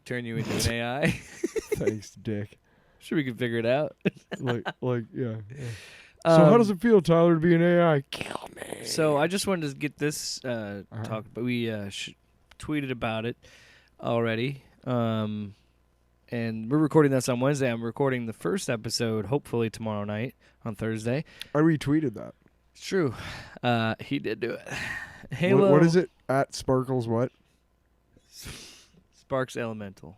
turn you into an AI. Thanks, Dick. Sure, we can figure it out. Yeah. So how does it feel, Tyler, to be an AI? Kill me. So I just wanted to get this talk, but we tweeted about it already. And we're recording this on Wednesday. I'm recording the first episode, hopefully tomorrow night on Thursday. I retweeted that. It's true. He did do it. Halo. What is it? At Sparkles what? Sparks Elemental.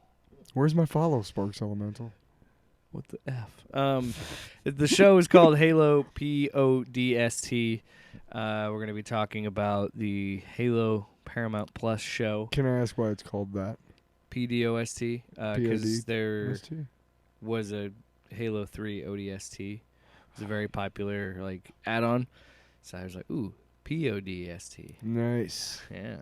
Where's my follow, Sparks Elemental? What the F? The show is called Halo PODST. We're going to be talking about the Halo Paramount Plus show. Can I ask why it's called that? PDOST. Because there was a Halo 3 ODST. It was a very popular add-on. So I was like, ooh, PODST. Nice. Yeah.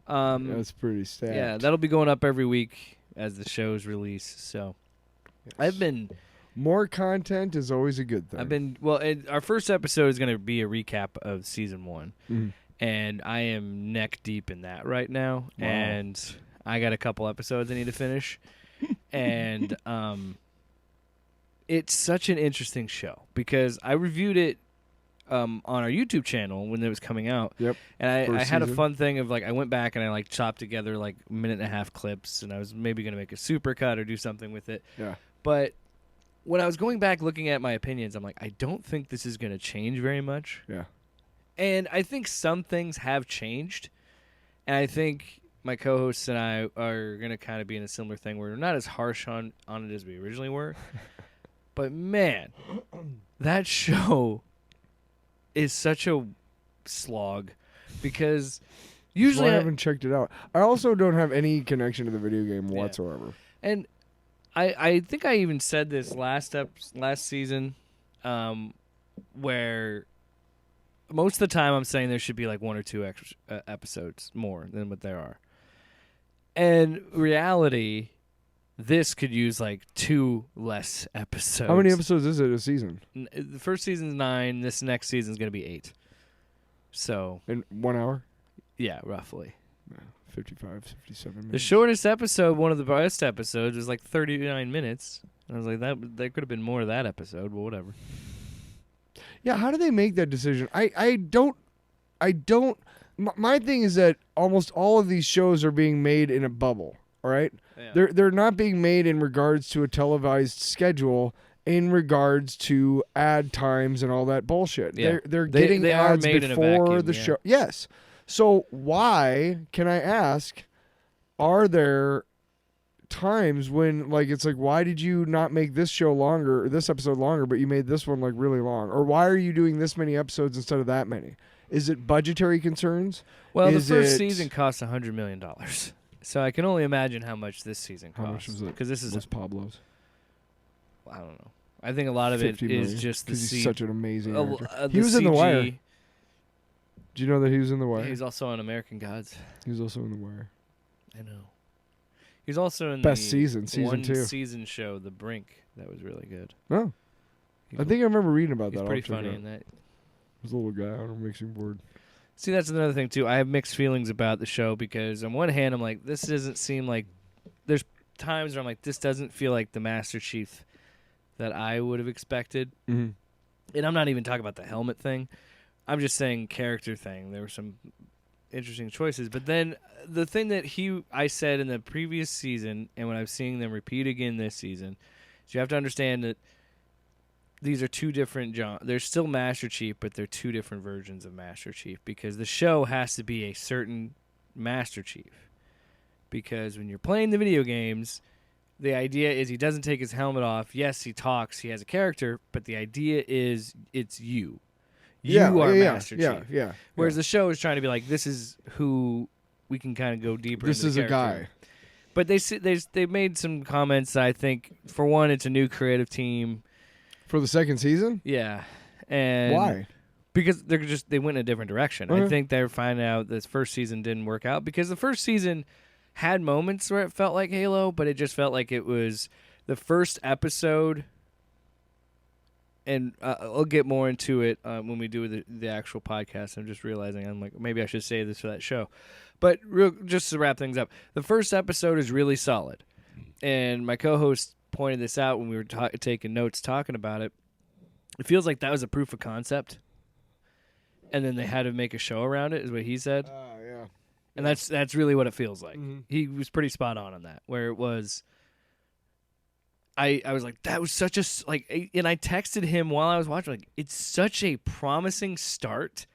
That's pretty stacked. Yeah, that'll be going up every week as the shows release. So yes. More content is always a good thing. Our first episode is going to be a recap of season 1. And I am neck deep in that right now. Wow. And I got a couple episodes I need to finish. And it's such an interesting show because I reviewed it on our YouTube channel when it was coming out. Yep. And I had a fun thing of I went back and I chopped together minute and a half clips, and I was maybe going to make a super cut or do something with it. Yeah. But when I was going back looking at my opinions, I'm like, I don't think this is going to change very much. Yeah. And I think some things have changed. And I think my co-hosts and I are going to kind of be in a similar thing where we're not as harsh on it as we originally were. But man, that show is such a slog because usually I haven't checked it out. I also don't have any connection to the video game whatsoever. And I think I even said this last season, where most of the time I'm saying there should be 1 or 2 extra, episodes more than what there are. And reality, this could use 2 less episodes. How many episodes is it a season? The first season's 9. This next season's going to be 8. So in 1 hour? Yeah, roughly. 55, 57 minutes. The shortest episode, one of the best episodes, was 39 minutes. I was like, there could have been more of that episode, but whatever. Yeah, how do they make that decision? I don't. My thing is that almost all of these shows are being made in a bubble. All right, yeah. They're not being made in regards to a televised schedule, in regards to ad times and all that bullshit. Yeah. They're getting they ads are made before in a vacuum, the show. Yes. So why, can I ask, are there times when it's why did you not make this show longer, or this episode longer, but you made this one really long? Or why are you doing this many episodes instead of that many? Is it budgetary concerns? Well, the first season cost $100 million. So I can only imagine how much this season costs. How much was it? Because this is Pablo's. I don't know. I think a lot of it is just the he's such an amazing actor. He was in The Wire. Do you know that he was in The Wire? Yeah, he's also on American Gods. He was also in The Wire. I know. He's also in Best season 2. One-season show, The Brink. That was really good. Oh. I think I remember reading about that. He's pretty funny in that. There's a little guy on a mixing board. See, that's another thing, too. I have mixed feelings about the show because on one hand, I'm like, this doesn't seem like... There's times where I'm like, this doesn't feel like the Master Chief that I would have expected. Mm-hmm. And I'm not even talking about the helmet thing. I'm just saying character thing. There were some interesting choices. But then the thing that I said in the previous season, and when I'm seeing them repeat again this season, is you have to understand that these are 2 different genres. They're still Master Chief, but they're 2 different versions of Master Chief because the show has to be a certain Master Chief. Because when you're playing the video games, the idea is he doesn't take his helmet off. Yes, he talks. He has a character, but the idea is it's you. You are Master Chief. Yeah. Whereas the show is trying to be like, this is who we can kind of go deeper This into is the a character. guy. But they made some comments. I think, for one, it's a new creative team. For the second season? Yeah. And why? Because they went in a different direction. I think they're finding out this first season didn't work out because the first season had moments where it felt like Halo, but it just felt like it was the first episode I'll get more into it when we do the actual podcast. I'm just realizing I'm like, maybe I should say this for that show. But just to wrap things up, the first episode is really solid. And my co-host pointed this out when we were taking notes talking about it. It feels like that was a proof of concept. And then they had to make a show around it, is what he said. Yeah. And that's really what it feels like. Mm-hmm. He was pretty spot on that, where it was... I was like, that was such a... and I texted him while I was watching, like, it's such a promising start,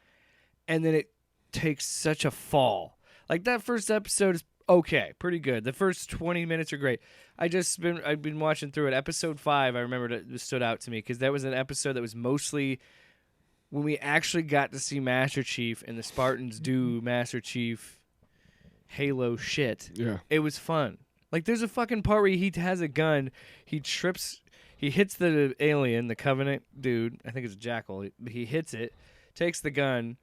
and then it takes such a fall. Like, that first episode is okay, pretty good. The first 20 minutes are great. I've been watching through it. Episode 5, I remember it stood out to me, because that was an episode that was mostly... when we actually got to see Master Chief and the Spartans do Master Chief Halo shit. Yeah. It was fun. Like, there's a fucking part where he has a gun, he hits the alien, the Covenant dude, I think it's a Jackal, he hits it, takes the gun,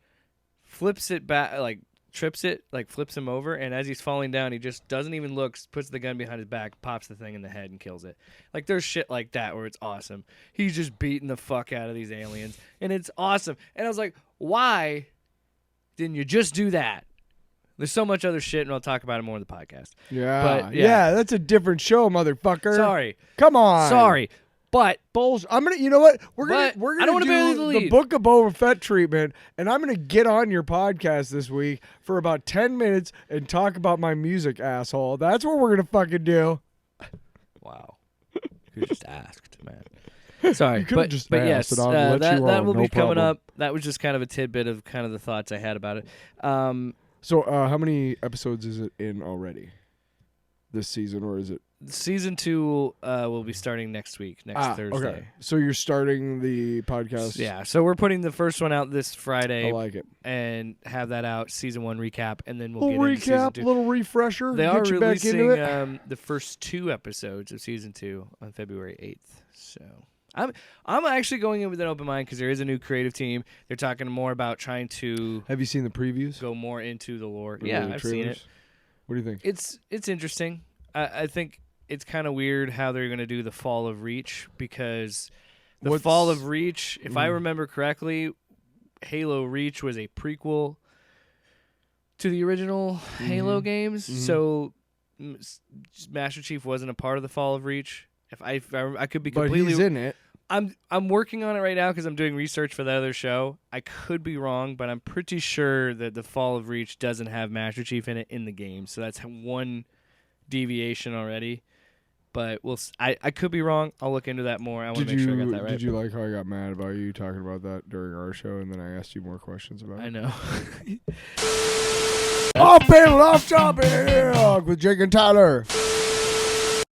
flips it back, like, trips it, like, flips him over, and as he's falling down, he just doesn't even look, puts the gun behind his back, pops the thing in the head, and kills it. Like, there's shit like that where it's awesome. He's just beating the fuck out of these aliens, and it's awesome. And I was like, why didn't you just do that? There's so much other shit, and I'll talk about it more in the podcast. Yeah. But, yeah. That's a different show, motherfucker. Sorry. Come on. Sorry. But bullshit. You know what? We're gonna I don't wanna bury the do lead. the Book of Boba Fett treatment, and I'm gonna get on your podcast this week for about 10 minutes and talk about my music, asshole. That's what we're gonna fucking do. Wow. You just asked, man. Sorry, You could've just but asked, yes, and I'll let that you that on, will no be coming problem. up. That was just kind of a tidbit of kind of the thoughts I had about it. So, how many episodes is it in already? This season, or is it? Season 2 will be starting next week, next Thursday. Okay. So you're starting the podcast. Yeah, so we're putting the first one out this Friday. I like it. And have that out, season 1 recap, and then we'll Little get into season recap, 2. little refresher. They get are you back into releasing it. the first 2 episodes of season 2 on February 8th. So I'm actually going in with an open mind because there is a new creative team. They're talking more about trying to Have you seen the previews? go more into the lore. The Yeah, early I've seen trailers? it. What do you think? It's interesting. I think it's kind of weird how they're going to do the Fall of Reach, because the Fall of Reach, if I remember correctly, Halo Reach was a prequel to the original Halo games. So Master Chief wasn't a part of the Fall of Reach. If I could be completely, But he's in it. I'm working on it right now because I'm doing research for the other show. I could be wrong, but I'm pretty sure that the Fall of Reach doesn't have Master Chief in it in the game. So that's one deviation already. But I could be wrong. I'll look into that more. I want to make sure I got that right. Did you like how I got mad about you talking about that during our show, and then I asked you more questions about it? I know. Off panel, off topic with Jake and Tyler.